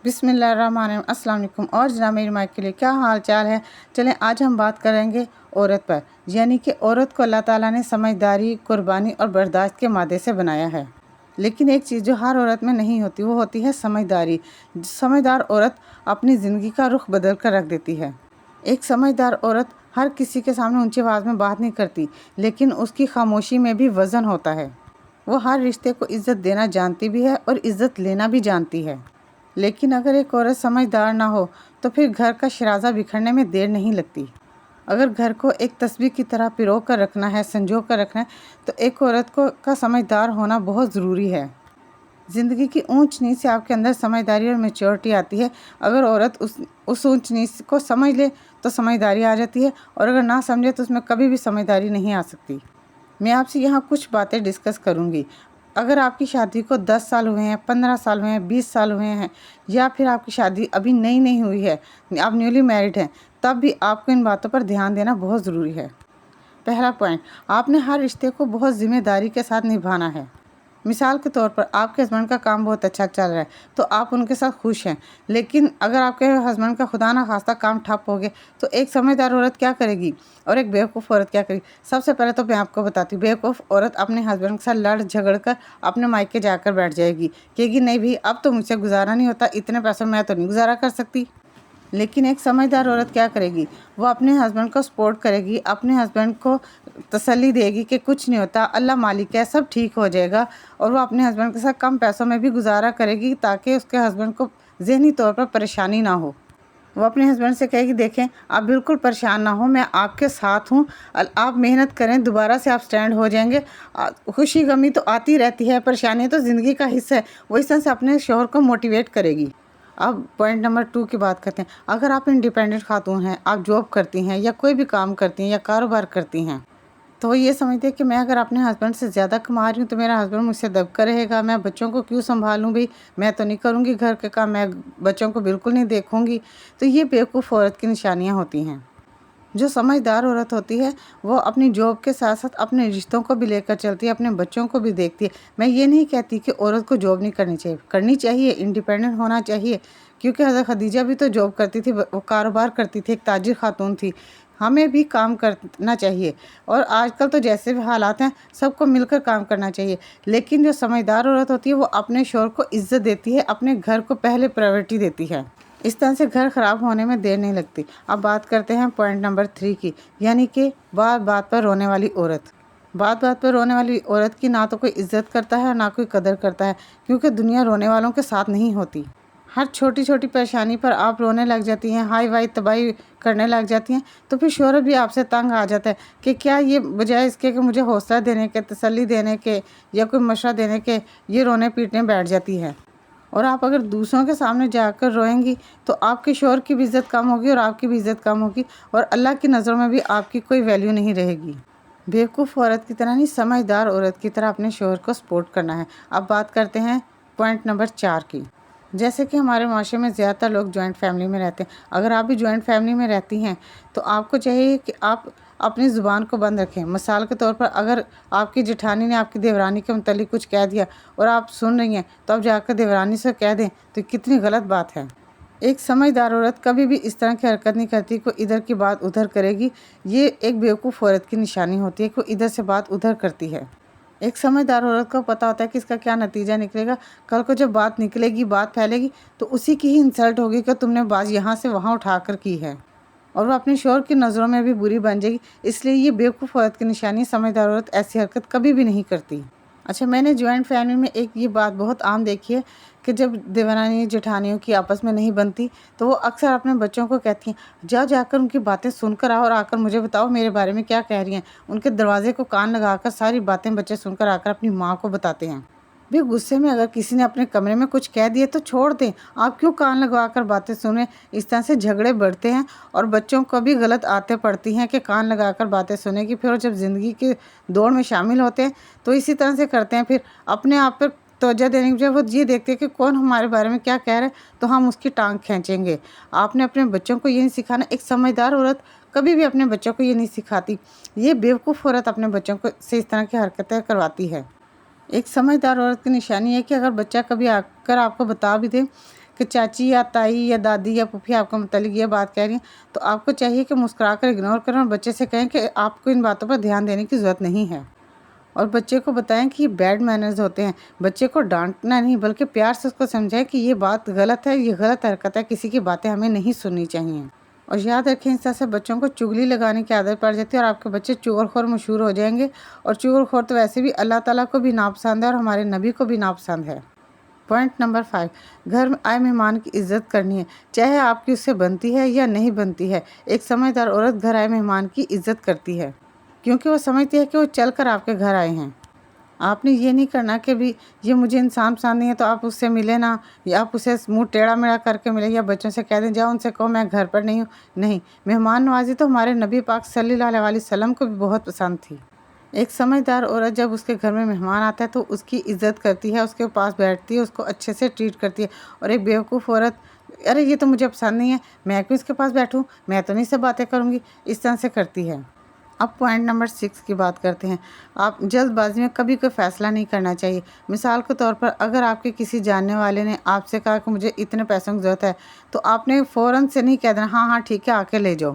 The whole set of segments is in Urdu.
بسم اللہ الرحمن الرحیم۔ السلام علیکم اور جناب میری مائک کے لیے کیا حال چال ہے۔ چلیں آج ہم بات کریں گے عورت پر، یعنی کہ عورت کو اللہ تعالیٰ نے سمجھداری، قربانی اور برداشت کے مادے سے بنایا ہے۔ لیکن ایک چیز جو ہر عورت میں نہیں ہوتی وہ ہوتی ہے سمجھداری۔ سمجھدار عورت اپنی زندگی کا رخ بدل کر رکھ دیتی ہے۔ ایک سمجھدار عورت ہر کسی کے سامنے اونچی آواز میں بات نہیں کرتی، لیکن اس کی خاموشی میں بھی وزن ہوتا ہے۔ وہ ہر رشتے کو عزت دینا جانتی بھی ہے اور عزت لینا بھی جانتی ہے۔ لیکن اگر ایک عورت سمجھدار نہ ہو تو پھر گھر کا شرازہ بکھرنے میں دیر نہیں لگتی۔ اگر گھر کو ایک تسبیح کی طرح پرو کر رکھنا ہے، سنجو کر رکھنا ہے، تو ایک عورت کا سمجھدار ہونا بہت ضروری ہے۔ زندگی کی اونچ نیچ سے آپ کے اندر سمجھداری اور میچورٹی آتی ہے۔ اگر عورت اس اونچ نیچ کو سمجھ لے تو سمجھداری آ جاتی ہے، اور اگر نہ سمجھے تو اس میں کبھی بھی سمجھداری نہیں آ سکتی۔ میں آپ سے یہاں کچھ باتیں ڈسکس کروں گی۔ اگر آپ کی شادی کو 10 سال ہوئے ہیں، 15 سال ہوئے ہیں، 20 سال ہوئے ہیں، یا پھر آپ کی شادی ابھی نئی ہوئی ہے، آپ نیولی میرڈ ہیں، تب بھی آپ کو ان باتوں پر دھیان دینا بہت ضروری ہے۔ پہلا پوائنٹ، آپ نے ہر رشتے کو بہت ذمہ داری کے ساتھ نبھانا ہے۔ مثال کے طور پر آپ کے ہسبینڈ کا کام بہت اچھا چل رہا ہے تو آپ ان کے ساتھ خوش ہیں، لیکن اگر آپ کے ہسبینڈ کا خدا نہ خواستہ کام ٹھپ ہو گیا تو ایک سمجھدار عورت کیا کرے گی اور ایک بیوقوف عورت کیا کرے گی؟ سب سے پہلے تو میں آپ کو بتاتی ہوں، بیوقوف عورت اپنے ہسبینڈ کے ساتھ لڑ جھگڑ کر اپنے مائکے جا کر بیٹھ جائے گی، کہے گی نہیں بھی اب تو مجھ سے گزارا نہیں ہوتا، اتنے پیسوں میں تو نہیں گزارا کر سکتی۔ لیکن ایک سمجھدار عورت کیا کرے گی؟ وہ اپنے ہسبینڈ کو سپورٹ کرے گی، اپنے ہسبینڈ کو تسلی دے گی کہ کچھ نہیں ہوتا، اللہ مالک ہے، سب ٹھیک ہو جائے گا، اور وہ اپنے ہسبینڈ کے ساتھ کم پیسوں میں بھی گزارا کرے گی تاکہ اس کے ہسبینڈ کو ذہنی طور پر پریشانی نہ ہو۔ وہ اپنے ہسبینڈ سے کہے گی دیکھیں آپ بالکل پریشان نہ ہوں، میں آپ کے ساتھ ہوں، آپ محنت کریں، دوبارہ سے آپ سٹینڈ ہو جائیں گے۔ خوشی غمی تو آتی رہتی ہے، پریشانی تو زندگی کا حصہ ہے۔ وہ اس طرح سے اپنے شوہر کو موٹیویٹ کرے گی۔ اب پوائنٹ نمبر 2 کی بات کرتے ہیں۔ اگر آپ انڈیپینڈنٹ خاتون ہیں، آپ جاب کرتی ہیں یا کوئی بھی کام کرتی ہیں یا کاروبار کرتی ہیں، تو وہ یہ سمجھتے ہیں کہ میں اگر اپنے ہسبینڈ سے زیادہ کما رہی ہوں تو میرا ہسبینڈ مجھ سے دب کر رہے گا، میں بچوں کو کیوں سنبھالوں بھی، میں تو نہیں کروں گی گھر کے کام، میں بچوں کو بالکل نہیں دیکھوں گی۔ تو یہ بیوقوف عورت کی نشانیاں ہوتی ہیں۔ جو سمجھدار عورت ہوتی ہے وہ اپنی جاب کے ساتھ ساتھ اپنے رشتوں کو بھی لے کر چلتی ہے، اپنے بچوں کو بھی دیکھتی ہے۔ میں یہ نہیں کہتی کہ عورت کو جاب نہیں کرنی چاہیے، انڈیپینڈنٹ ہونا چاہیے، کیونکہ حضرت خدیجہ بھی تو جاب کرتی تھی، وہ کاروبار کرتی تھی، ایک تاجر خاتون تھی۔ ہمیں بھی کام کرنا چاہیے، اور آج کل تو جیسے بھی حالات ہیں سب کو مل کر کام کرنا چاہیے، لیکن جو سمجھدار عورت ہوتی ہے وہ اپنے شوہر کو عزت دیتی ہے، اپنے گھر کو پہلے پرائیورٹی دیتی ہے۔ اس طرح سے گھر خراب ہونے میں دیر نہیں لگتی۔ اب بات کرتے ہیں پوائنٹ نمبر 3 کی، یعنی کہ بات بات پر رونے والی عورت۔ بات بات پر رونے والی عورت کی نہ تو کوئی عزت کرتا ہے اور نہ کوئی قدر کرتا ہے، کیونکہ دنیا رونے والوں کے ساتھ نہیں ہوتی۔ ہر چھوٹی چھوٹی پریشانی پر آپ رونے لگ جاتی ہیں، ہائی وائی تباہی کرنے لگ جاتی ہیں، تو پھر شوہر بھی آپ سے تنگ آ جاتا ہے کہ کیا یہ بجائے اس کے کہ مجھے حوصلہ دینے کے، تسلی دینے کے یا کوئی مشورہ دینے کے، یہ رونے پیٹنے بیٹھ جاتی ہے۔ اور آپ اگر دوسروں کے سامنے جا کر روئیں گی تو آپ کے شوہر کی بھی عزت کم ہوگی اور آپ کی بھی عزت کم ہوگی، اور اللہ کی نظروں میں بھی آپ کی کوئی ویلیو نہیں رہے گی۔ بیوقوف عورت کی طرح نہیں، سمجھدار عورت کی طرح اپنے شوہر کو سپورٹ کرنا ہے۔ اب بات کرتے ہیں پوائنٹ نمبر 4 کی۔ جیسے کہ ہمارے معاشرے میں زیادہ تر لوگ جوائنٹ فیملی میں رہتے ہیں۔ اگر آپ بھی جوائنٹ فیملی میں رہتی ہیں تو آپ کو چاہیے کہ آپ اپنی زبان کو بند رکھیں۔ مثال کے طور پر اگر آپ کی جٹھانی نے آپ کی دیورانی کے متعلق کچھ کہہ دیا اور آپ سن رہی ہیں تو آپ جا کر دیورانی سے کہہ دیں تو کتنی غلط بات ہے۔ ایک سمجھدار عورت کبھی بھی اس طرح کی حرکت نہیں کرتی، کوئی ادھر کی بات ادھر کرے گی۔ یہ ایک بیوقوف عورت کی نشانی ہوتی ہے، کوئی ادھر سے بات ادھر کرتی ہے۔ ایک سمجھدار عورت کو پتہ ہوتا ہے کہ اس کا کیا نتیجہ نکلے گا، کل کو جب بات نکلے گی، بات پھیلے گی تو اسی کی ہی انسلٹ ہوگی کہ تم نے بات یہاں سے وہاں اٹھا کر کی ہے، اور وہ اپنے شوہر کی نظروں میں بھی بری بن جائے گی۔ اس لیے یہ بیوقوف عورت کی نشانی، سمجھدار عورت ایسی حرکت کبھی بھی نہیں کرتی۔ اچھا، میں نے جوائنٹ فیملی میں ایک یہ بات بہت عام دیکھی ہے کہ جب دیورانی جٹھانیوں کی آپس میں نہیں بنتی تو وہ اکثر اپنے بچوں کو کہتی ہیں جا کر ان کی باتیں سن کر آؤ اور آ کر مجھے بتاؤ میرے بارے میں کیا کہہ رہی ہیں۔ ان کے دروازے کو کان لگا کر ساری باتیں بچے سن کر آ کر اپنی ماں کو بتاتے ہیں۔ بھی غصے میں اگر کسی نے اپنے کمرے میں کچھ کہہ دیا تو چھوڑ دیں، آپ کیوں کان لگوا کر باتیں سنیں؟ اس طرح سے جھگڑے بڑھتے ہیں اور بچوں کو بھی غلط عادتیں پڑتی ہیں کہ کان لگا کر باتیں سنیں گی، پھر جب زندگی کے دوڑ میں شامل ہوتے ہیں تو اسی طرح سے کرتے ہیں۔ پھر اپنے آپ پر توجہ دینے کی بجائے وہ یہ دیکھتے ہیں کہ کون ہمارے بارے میں کیا کہہ رہے ہیں تو ہم اس کی ٹانگ کھینچیں گے۔ آپ نے اپنے بچوں کو یہ نہیں سکھانا۔ ایک سمجھدار عورت کبھی بھی اپنے بچوں کو یہ نہیں سکھاتی، یہ بیوقوف عورت اپنے بچوں کو سے اس طرح کی حرکتیں کرواتی ہے۔ ایک سمجھدار عورت کی نشانی ہے کہ اگر بچہ کبھی آ کر آپ کو بتا بھی دے کہ چاچی یا تائی یا دادی یا پھوپھی آپ کو متعلق یہ بات کہہ رہی ہیں تو آپ کو چاہیے کہ مسکرا کر اگنور کریں اور بچے سے کہیں کہ آپ کو ان باتوں پر دھیان دینے کی ضرورت نہیں ہے، اور بچے کو بتائیں کہ یہ بیڈ مینرز ہوتے ہیں۔ بچے کو ڈانٹنا نہیں بلکہ پیار سے اس کو سمجھائیں کہ یہ بات غلط ہے، یہ غلط حرکت ہے، کسی کی باتیں ہمیں نہیں سننی چاہیے۔ اور یاد رکھیں اس طرح سے بچوں کو چغلی لگانے کی عادت پڑ جاتی ہے اور آپ کے بچے چغل خور مشہور ہو جائیں گے، اور چغل خور تو ویسے بھی اللہ تعالیٰ کو بھی ناپسند ہے اور ہمارے نبی کو بھی ناپسند ہے۔ پوائنٹ نمبر 5، گھر میں آئے مہمان کی عزت کرنی ہے، چاہے آپ کی اس سے بنتی ہے یا نہیں بنتی ہے۔ ایک سمجھدار عورت گھر آئے مہمان کی عزت کرتی ہے کیونکہ وہ سمجھتی ہے کہ وہ چل کر آپ کے گھر آئے ہیں۔ آپ نے یہ نہیں کرنا کہ بھی یہ مجھے انسان پسند نہیں ہے تو آپ اس سے ملے نا، یا آپ اسے منہ ٹیڑھا میڑھا کر کے ملے، یا بچوں سے کہہ دیں جاؤ ان سے کہو میں گھر پر نہیں ہوں۔ نہیں، مہمان نوازی تو ہمارے نبی پاک صلی اللہ علیہ وسلم کو بھی بہت پسند تھی۔ ایک سمجھدار عورت جب اس کے گھر میں مہمان آتا ہے تو اس کی عزت کرتی ہے، اس کے پاس بیٹھتی ہے، اس کو اچھے سے ٹریٹ کرتی ہے، اور ایک بیوقوف عورت ارے یہ تو مجھے پسند نہیں ہے، میں کیوں اس کے پاس بیٹھوں، میں تو نہیں سے باتیں کروں گی، اس طرح سے کرتی ہے۔ اب پوائنٹ نمبر 6 کی بات کرتے ہیں۔ آپ جلد بازی میں کبھی کوئی فیصلہ نہیں کرنا چاہیے۔ مثال کے طور پر اگر آپ کے کسی جاننے والے نے آپ سے کہا کہ مجھے اتنے پیسوں کی ضرورت ہے تو آپ نے فوراً سے نہیں کہہ دینا ہاں ہاں ٹھیک ہے آ کے لے جاؤ۔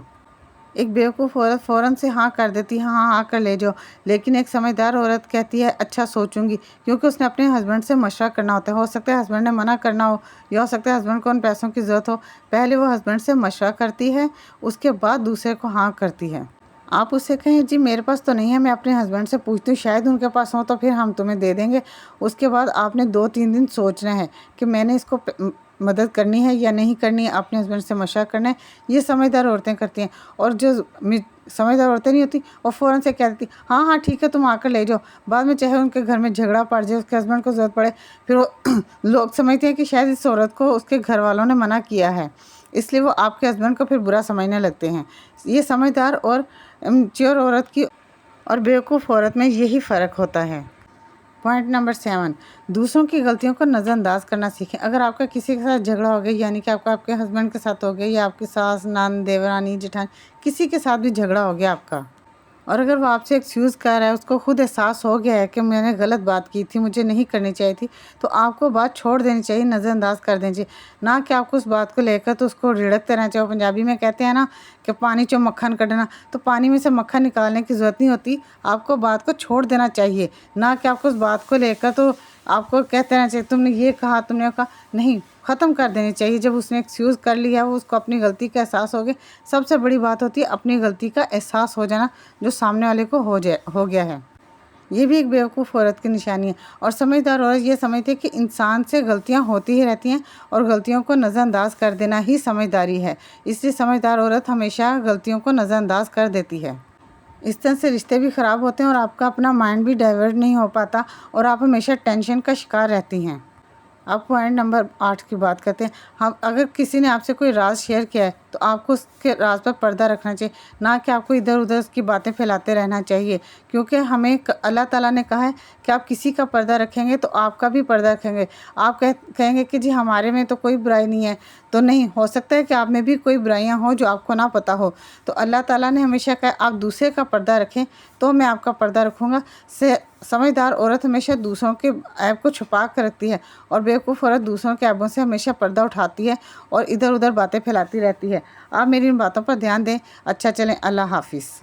ایک بیوقوف عورت فوراً سے ہاں کر دیتی ہے، ہاں ہاں آ کر لے جاؤ، لیکن ایک سمجھدار عورت کہتی ہے اچھا سوچوں گی، کیونکہ اس نے اپنے ہسبینڈ سے مشورہ کرنا ہوتا ہے۔ ہو سکتا ہے ہسبینڈ نے منع کرنا ہو، یا ہو سکتا ہے ہسبینڈ کو ان پیسوں کی ضرورت ہو، پہلے وہ ہسبینڈ سے مشورہ کرتی ہے، اس کے بعد دوسرے کو ہاں کرتی ہے۔ آپ اس سے کہیں جی میرے پاس تو نہیں ہے، میں اپنے ہسبینڈ سے پوچھتی ہوں شاید ان کے پاس ہوں تو پھر ہم تمہیں دے دیں گے۔ اس کے بعد آپ نے 2-3 دن سوچنا ہے کہ میں نے اس کو مدد کرنی ہے یا نہیں کرنی ہے، اپنے ہسبینڈ سے مشورہ کرنا ہے۔ یہ سمجھدار عورتیں کرتی ہیں، اور جو سمجھدار عورتیں نہیں ہوتی وہ فوراً سے کہہ دیتی ہاں ہاں ٹھیک ہے تم آ کر لے جاؤ۔ بعد میں چاہے ان کے گھر میں جھگڑا پڑ جائے، اس کے ہسبینڈ کو ضرورت پڑے، پھر وہ لوگ سمجھتے ہیں کہ شاید اس عورت کو اس کے گھر والوں نے منع کیا ہے، اس لیے وہ آپ کے ہسبینڈ کو پھر برا سمجھنے لگتے ہیں۔ یہ سمجھدار اور چیور عورت کی اور بیوقوف عورت میں یہی فرق ہوتا ہے۔ پوائنٹ نمبر 7، دوسروں کی غلطیوں کو نظر انداز کرنا سیکھیں۔ اگر آپ کا کسی کے ساتھ جھگڑا ہو گیا، یعنی کہ آپ کے ہسبینڈ کے ساتھ ہو گیا، یا آپ کی ساس، نند، دیورانی، جٹھانی، کسی کے ساتھ بھی جھگڑا ہو گیا آپ کا، اور اگر وہ آپ سے ایکسکیوز کر رہا ہے، اس کو خود احساس ہو گیا ہے کہ میں نے غلط بات کی تھی، مجھے نہیں کرنی چاہیے تھی، تو آپ کو بات چھوڑ دینی چاہیے، نظر انداز کر دینی چاہیے، نہ کہ آپ کو اس بات کو لے کر تو اس کو رڑکتے رہنا چاہیے۔ پنجابی میں کہتے ہیں نا کہ پانی چو مکھن کڈنا، تو پانی میں سے مکھن نکالنے کی ضرورت نہیں ہوتی، آپ کو بات کو چھوڑ دینا چاہیے، نہ کہ آپ کو اس بات کو لے کر تو آپ کو کہتے رہنا چاہیے تم نے یہ کہا، تم نے کہا، نہیں، ختم کر دینی چاہیے۔ جب اس نے ایکسکیوز کر لیا، وہ اس کو اپنی غلطی کا احساس ہو گیا، سب سے بڑی بات ہوتی ہے اپنی غلطی کا احساس ہو جانا جو سامنے والے کو ہو گیا ہے۔ یہ بھی ایک بیوقوف عورت کی نشانی ہے، اور سمجھدار عورت یہ سمجھتی ہے کہ انسان سے غلطیاں ہوتی ہی رہتی ہیں اور غلطیوں کو نظر انداز کر دینا ہی سمجھداری ہے، اس لیے سمجھدار عورت ہمیشہ غلطیوں کو نظر انداز کر دیتی ہے۔ اس طرح سے رشتے بھی خراب ہوتے ہیں اور آپ کا اپنا مائنڈ بھی ڈائیورٹ نہیں ہو پاتا، اور آپ ہمیشہ ٹینشن کا شکار رہتی ہیں۔ اب پوائنٹ نمبر 8 کی بات کرتے ہیں۔ اگر کسی نے آپ سے کوئی راز شیئر کیا ہے تو آپ کو اس کے راز پر پردہ رکھنا چاہیے، نہ کہ آپ کو ادھر ادھر اس کی باتیں پھیلاتے رہنا چاہیے، کیونکہ ہمیں اللہ تعالیٰ نے کہا ہے کہ آپ کسی کا پردہ رکھیں گے تو آپ کا بھی پردہ رکھیں گے۔ آپ کہیں گے کہ جی ہمارے میں تو کوئی برائی نہیں ہے، تو نہیں، ہو سکتا ہے کہ آپ میں بھی کوئی برائیاں ہوں جو آپ کو نہ پتہ ہو، تو اللہ تعالیٰ نے ہمیشہ کہا آپ دوسرے کا پردہ رکھیں تو میں آپ کا پردہ رکھوں گا۔ سمجھدار عورت ہمیشہ دوسروں کے عیب کو چھپا کر رکھتی ہے، اور بیوقوف عورت دوسروں کے عیبوں سے ہمیشہ پردہ اٹھاتی ہے اور ادھر ادھر باتیں پھیلاتی رہتی ہے۔ آپ میری ان باتوں پر دھیان دیں۔ اچھا چلیں، اللہ حافظ۔